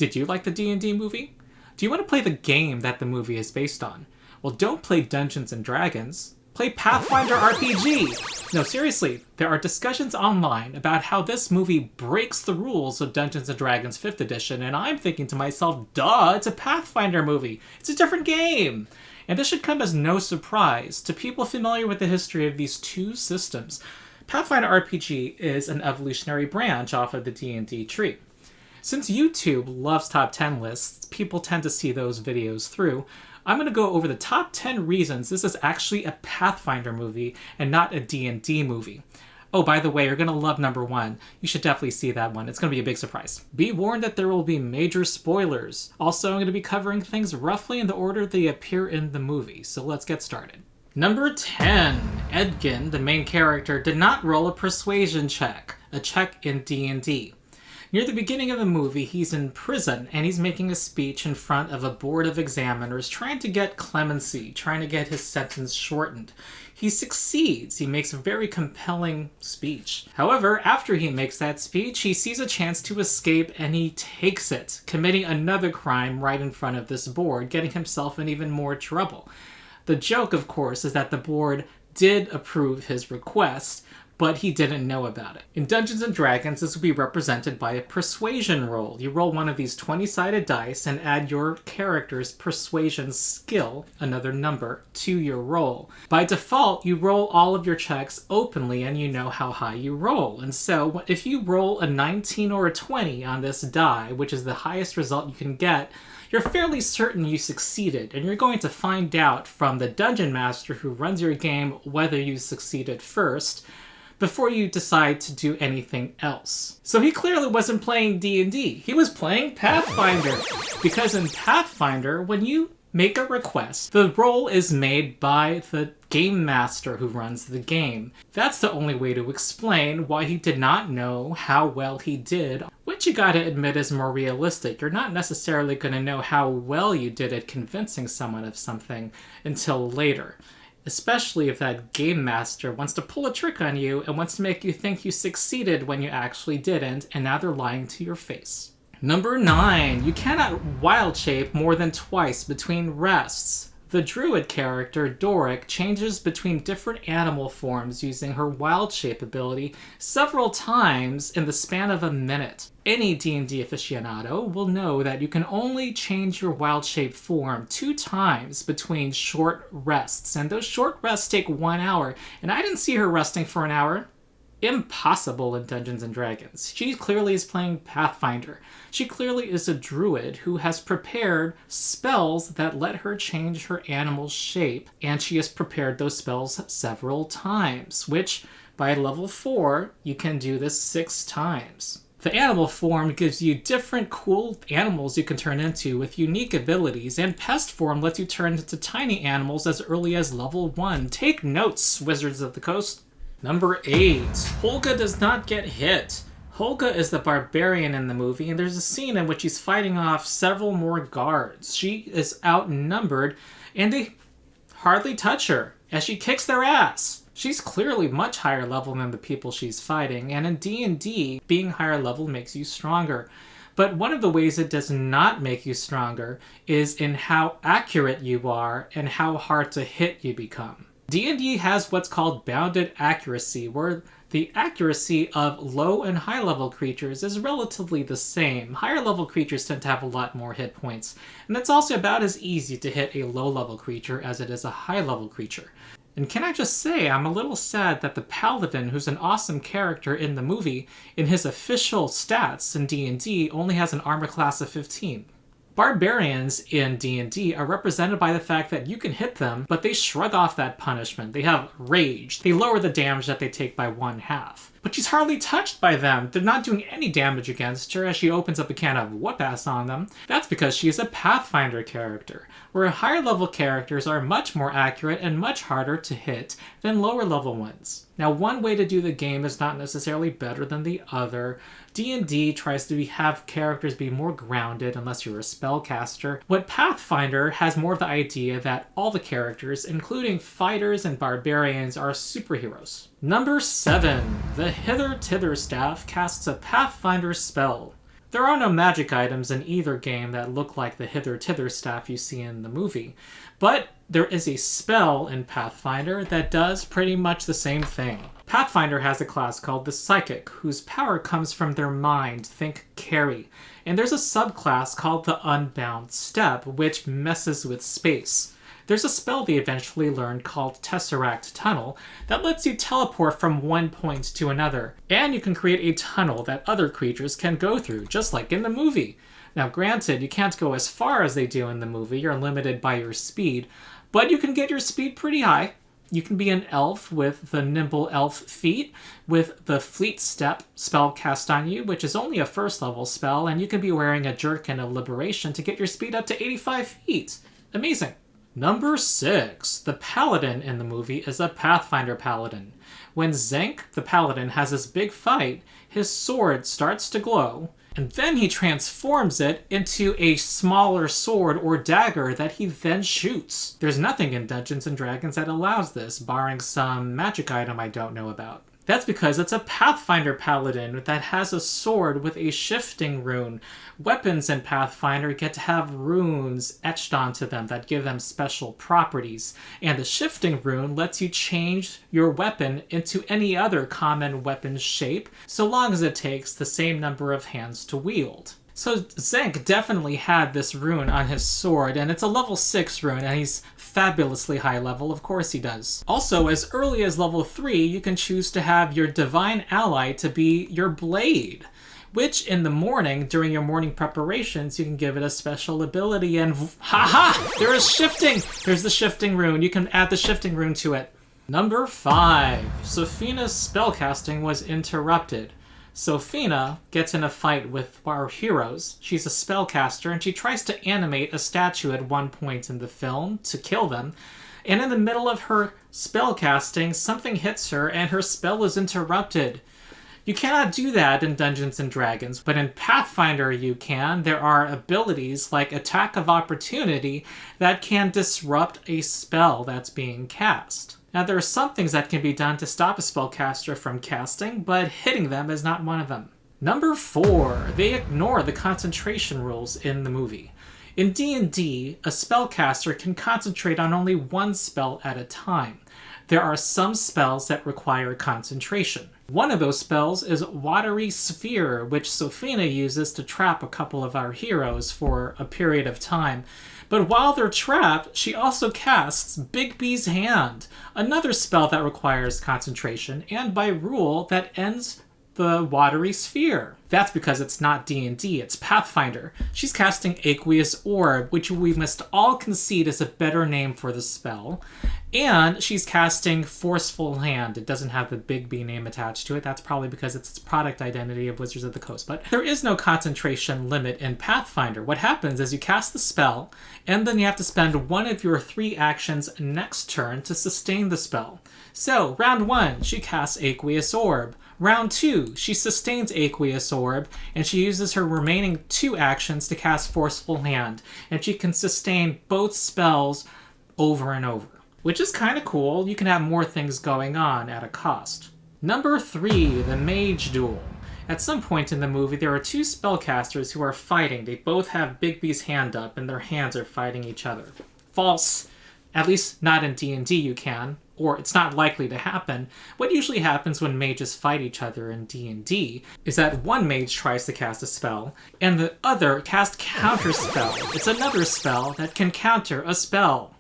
Did you like the D&D movie? Do you want to play the game that the movie is based on? Well, don't play Dungeons & Dragons. Play Pathfinder RPG! No, seriously, there are discussions online about how this movie breaks the rules of Dungeons & Dragons 5th edition, and I'm thinking to myself, duh, it's a Pathfinder movie. It's a different game. And this should come as no surprise to people familiar with the history of these two systems. Pathfinder RPG is an evolutionary branch off of the D&D tree. Since YouTube loves top 10 lists, people tend to see those videos through. I'm going to go over the top 10 reasons this is actually a Pathfinder movie and not a D&D movie. Oh, by the way, you're going to love number 1. You should definitely see that one. It's going to be a big surprise. Be warned that there will be major spoilers. Also, I'm going to be covering things roughly in the order they appear in the movie, so let's get started. Number 10. Edgin, the main character, did not roll a persuasion check, a check in D&D. Near the beginning of the movie, he's in prison, and he's making a speech in front of a board of examiners trying to get clemency, trying to get his sentence shortened. He succeeds. He makes a very compelling speech. However, after he makes that speech, he sees a chance to escape, and he takes it, committing another crime right in front of this board, getting himself in even more trouble. The joke, of course, is that the board did approve his request, but he didn't know about it. In Dungeons & Dragons, this will be represented by a persuasion roll. You roll one of these 20-sided dice and add your character's persuasion skill, another number, to your roll. By default, you roll all of your checks openly and you know how high you roll. And so if you roll a 19 or a 20 on this die, which is the highest result you can get, you're fairly certain you succeeded, and you're going to find out from the dungeon master who runs your game whether you succeeded first, before you decide to do anything else. So he clearly wasn't playing D&D. He was playing Pathfinder. Because in Pathfinder, when you make a request, the roll is made by the game master who runs the game. That's the only way to explain why he did not know how well he did, which you gotta admit is more realistic. You're not necessarily gonna know how well you did at convincing someone of something until later. Especially if that game master wants to pull a trick on you and wants to make you think you succeeded when you actually didn't, and now they're lying to your face. Number 9. You cannot wild shape more than twice between rests. The druid character, Doric, changes between different animal forms using her wild shape ability several times in the span of a minute. Any D&D aficionado will know that you can only change your wild shape form 2 times between short rests, and those short rests take 1 hour, and I didn't see her resting for an hour. Impossible in Dungeons & Dragons. She clearly is playing Pathfinder. She clearly is a druid who has prepared spells that let her change her animal's shape, and she has prepared those spells several times, which by level 4, you can do this 6 times. The animal form gives you different cool animals you can turn into with unique abilities, and pest form lets you turn into tiny animals as early as level 1. Take notes, Wizards of the Coast. Number 8. Holga does not get hit. Holga is the barbarian in the movie, and there's a scene in which he's fighting off several more guards. She is outnumbered, and they hardly touch her as she kicks their ass. She's clearly much higher level than the people she's fighting, and in D&D, being higher level makes you stronger. But one of the ways it does not make you stronger is in how accurate you are and how hard to hit you become. D&D has what's called bounded accuracy, where the accuracy of low and high level creatures is relatively the same. Higher level creatures tend to have a lot more hit points, and it's also about as easy to hit a low level creature as it is a high level creature. And can I just say, I'm a little sad that the paladin, who's an awesome character in the movie, in his official stats in D&D only has an armor class of 15. Barbarians in D&D are represented by the fact that you can hit them, but they shrug off that punishment. They have rage. They lower the damage that they take by 1/2. But she's hardly touched by them. They're not doing any damage against her as she opens up a can of whoop-ass on them. That's because she is a Pathfinder character, where higher level characters are much more accurate and much harder to hit than lower level ones. Now, one way to do the game is not necessarily better than the other. D&D tries to have characters be more grounded unless you're a spellcaster. What Pathfinder has more of the idea that all the characters, including fighters and barbarians, are superheroes. Number 7. The Hither-Thither Staff casts a Pathfinder spell. There are no magic items in either game that look like the Hither-Thither Staff you see in the movie, but there is a spell in Pathfinder that does pretty much the same thing. Pathfinder has a class called the Psychic, whose power comes from their mind, think carry, and there's a subclass called the Unbound Step, which messes with space. There's a spell they eventually learned called Tesseract Tunnel that lets you teleport from one point to another, and you can create a tunnel that other creatures can go through, just like in the movie. Now granted, you can't go as far as they do in the movie, you're limited by your speed, but you can get your speed pretty high. You can be an elf with the Nimble Elf feat, with the Fleet Step spell cast on you, which is only a first level spell, and you can be wearing a Jerkin of Liberation to get your speed up to 85 feet. Amazing. Number 6. The paladin in the movie is a Pathfinder paladin. When Xenk, the paladin, has this big fight, his sword starts to glow, and then he transforms it into a smaller sword or dagger that he then shoots. There's nothing in Dungeons & Dragons that allows this, barring some magic item I don't know about. That's because it's a Pathfinder paladin that has a sword with a shifting rune. Weapons in Pathfinder get to have runes etched onto them that give them special properties, and the shifting rune lets you change your weapon into any other common weapon shape, so long as it takes the same number of hands to wield. So Xenk definitely had this rune on his sword, and it's a level 6 rune, and he's fabulously high level, of course he does. Also, as early as level 3, you can choose to have your divine ally to be your blade, which in the morning, during your morning preparations, you can give it a special ability, and haha! There is shifting! There's the shifting rune. You can add the shifting rune to it. Number 5. Sofina's spellcasting was interrupted. Sophina gets in a fight with our heroes. She's a spellcaster, and she tries to animate a statue at one point in the film to kill them. And in the middle of her spellcasting, something hits her, and her spell is interrupted. You cannot do that in Dungeons & Dragons, but in Pathfinder you can. There are abilities like Attack of Opportunity that can disrupt a spell that's being cast. Now, there are some things that can be done to stop a spellcaster from casting, but hitting them is not one of them. Number 4. They ignore the concentration rules in the movie. In D&D, a spellcaster can concentrate on only one spell at a time. There are some spells that require concentration. One of those spells is Watery Sphere, which Sofina uses to trap a couple of our heroes for a period of time. But while they're trapped, she also casts Bigby's Hand, another spell that requires concentration, and by rule, that ends the Watery Sphere. That's because it's not D&D, it's Pathfinder. She's casting Aqueous Orb, which we must all concede is a better name for the spell. And she's casting Forceful Hand. It doesn't have the Bigby name attached to it. That's probably because it's its product identity of Wizards of the Coast. But there is no concentration limit in Pathfinder. What happens is you cast the spell, and then you have to spend one of your 3 actions next turn to sustain the spell. So, round 1, she casts Aqueous Orb. Round 2, she sustains Aqueous Orb, and she uses her remaining 2 actions to cast Forceful Hand, and she can sustain both spells over and over. Which is kind of cool. You can have more things going on at a cost. Number 3, the mage duel. At some point in the movie, there are 2 spellcasters who are fighting. They both have Bigby's hand up, and their hands are fighting each other. False. At least not in D&D you can, or it's not likely to happen. What usually happens when mages fight each other in D&D is that one mage tries to cast a spell, and the other casts counterspell. It's another spell that can counter a spell.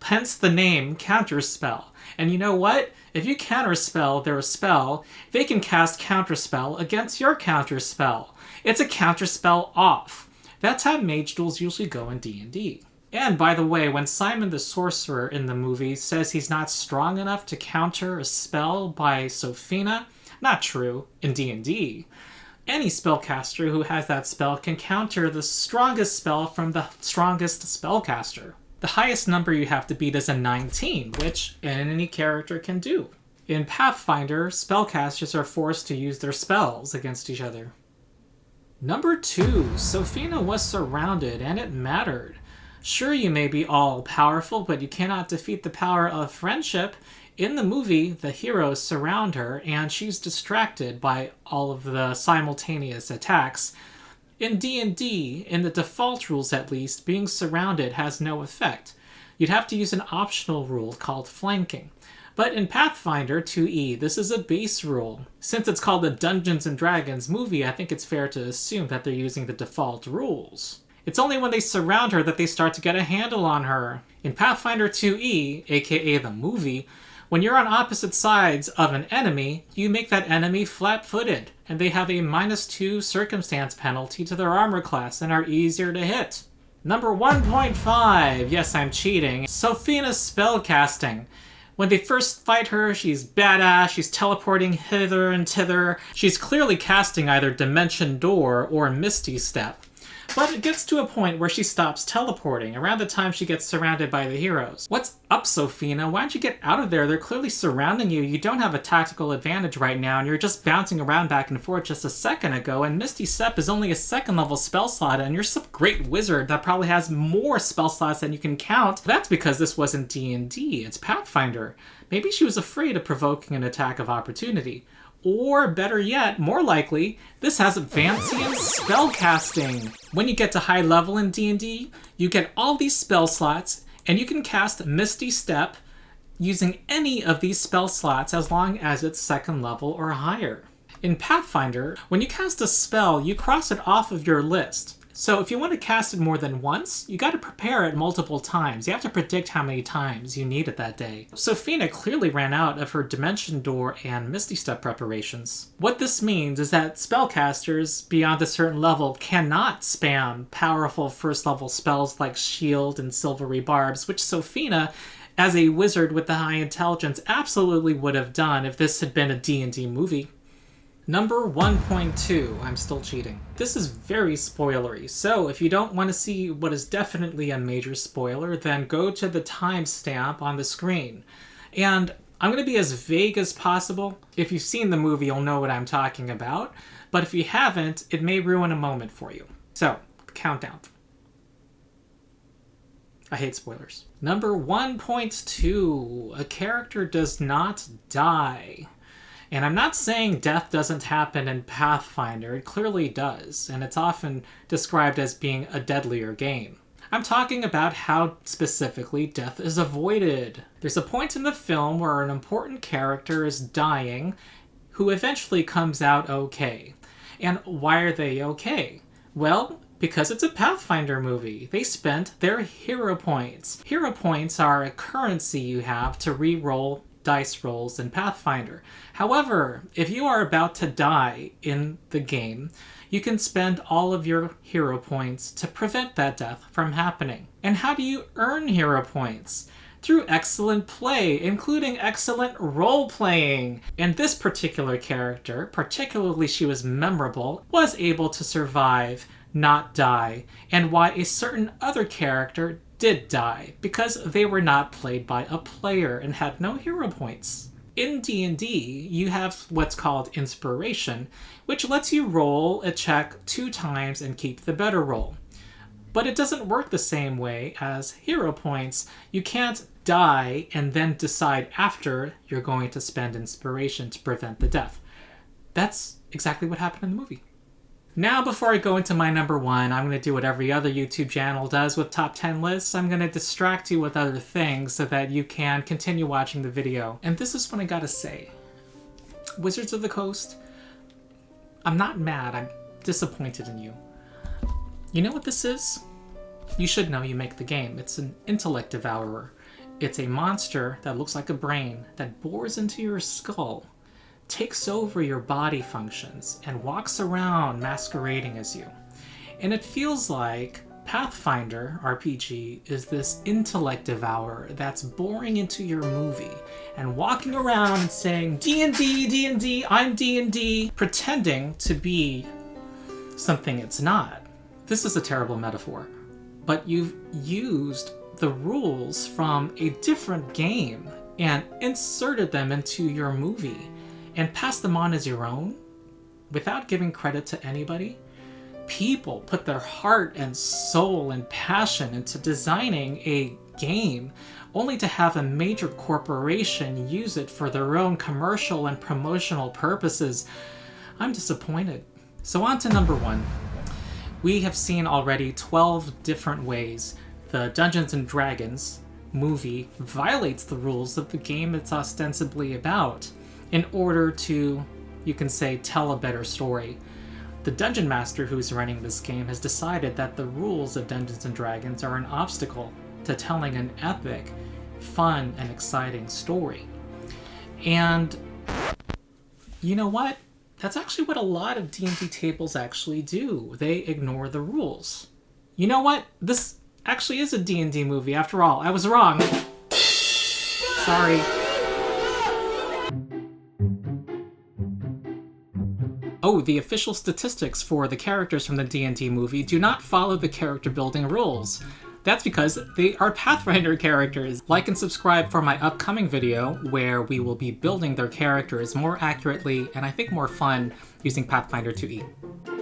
Hence the name Counterspell. And you know what? If you counterspell their spell, they can cast Counterspell against your Counterspell. It's a Counterspell off. That's how mage duels usually go in D&D. And by the way, when Simon the Sorcerer in the movie says he's not strong enough to counter a spell by Sofina, not true in D&D. Any spellcaster who has that spell can counter the strongest spell from the strongest spellcaster. The highest number you have to beat is a 19, which any character can do. In Pathfinder, spellcasters are forced to use their spells against each other. Number 2, Sofina was surrounded, and it mattered. Sure, you may be all-powerful, but you cannot defeat the power of friendship. In the movie, the heroes surround her, and she's distracted by all of the simultaneous attacks. In D&D, in the default rules at least, being surrounded has no effect. You'd have to use an optional rule called flanking. But in Pathfinder 2e, this is a base rule. Since it's called the Dungeons & Dragons movie, I think it's fair to assume that they're using the default rules. It's only when they surround her that they start to get a handle on her. In Pathfinder 2e, aka the movie, when you're on opposite sides of an enemy, you make that enemy flat-footed, and they have a -2 circumstance penalty to their armor class and are easier to hit. Number 1.5, yes, I'm cheating, Sofina's spellcasting. When they first fight her, she's badass, she's teleporting hither and thither. She's clearly casting either Dimension Door or Misty Step. But it gets to a point where she stops teleporting, around the time she gets surrounded by the heroes. What's up, Sofina? Why don't you get out of there? They're clearly surrounding you. You don't have a tactical advantage right now, and you're just bouncing around back and forth just a second ago, and Misty Step is only a 2nd level spell slot, and you're some great wizard that probably has more spell slots than you can count. That's because this wasn't D&D, it's Pathfinder. Maybe she was afraid of provoking an attack of opportunity. Or, better yet, more likely, this has Vancian spellcasting. When you get to high level in D&D, you get all these spell slots, and you can cast Misty Step using any of these spell slots as long as it's 2nd level or higher. In Pathfinder, when you cast a spell, you cross it off of your list. So if you want to cast it more than once, you got to prepare it multiple times. You have to predict how many times you need it that day. Sofina clearly ran out of her Dimension Door and Misty Step preparations. What this means is that spellcasters beyond a certain level cannot spam powerful 1st level spells like Shield and Silvery Barbs, which Sofina, as a wizard with the high intelligence, absolutely would have done if this had been a D&D movie. Number 1.2, I'm still cheating. This is very spoilery, so if you don't want to see what is definitely a major spoiler, then go to the timestamp on the screen. And I'm going to be as vague as possible. If you've seen the movie, you'll know what I'm talking about, but if you haven't, it may ruin a moment for you. So, countdown. I hate spoilers. Number 1.2, a character does not die. And I'm not saying death doesn't happen in Pathfinder, it clearly does, and it's often described as being a deadlier game. I'm talking about how specifically death is avoided. There's a point in the film where an important character is dying who eventually comes out okay. And why are they okay? Well, because it's a Pathfinder movie. They spent their hero points. Hero points are a currency you have to re-roll dice rolls in Pathfinder. However, if you are about to die in the game, you can spend all of your hero points to prevent that death from happening. And how do you earn hero points? Through excellent play, including excellent role-playing. And this particular character, particularly she was memorable, was able to survive, not die, and why a certain other character did die, because they were not played by a player and had no hero points. In D&D, you have what's called Inspiration, which lets you roll a check 2 times and keep the better roll. But it doesn't work the same way as hero points. You can't die and then decide after you're going to spend Inspiration to prevent the death. That's exactly what happened in the movie. Now, before I go into my number 1, I'm going to do what every other YouTube channel does with top 10 lists. I'm going to distract you with other things so that you can continue watching the video. And this is what I gotta say. Wizards of the Coast, I'm not mad, I'm disappointed in you. You know what this is? You should know, you make the game. It's an intellect devourer. It's a monster that looks like a brain that bores into your skull, takes over your body functions, and walks around masquerading as you. And it feels like Pathfinder RPG is this intellect devourer that's boring into your movie and walking around and saying, D&D, D&D, I'm D&D, pretending to be something it's not. This is a terrible metaphor, but you've used the rules from a different game and inserted them into your movie and pass them on as your own without giving credit to anybody. People put their heart and soul and passion into designing a game only to have a major corporation use it for their own commercial and promotional purposes. I'm disappointed. So on to number 1. We have seen already 12 different ways the Dungeons & Dragons movie violates the rules of the game it's ostensibly about in order to, you can say, tell a better story. The Dungeon Master who's running this game has decided that the rules of Dungeons & Dragons are an obstacle to telling an epic, fun, and exciting story. And you know what? That's actually what a lot of D&D tables actually do. They ignore the rules. You know what? This actually is a D&D movie after all. I was wrong. Sorry. Oh, the official statistics for the characters from the D&D movie do not follow the character building rules. That's because they are Pathfinder characters. Like and subscribe for my upcoming video where we will be building their characters more accurately and I think more fun using Pathfinder 2e.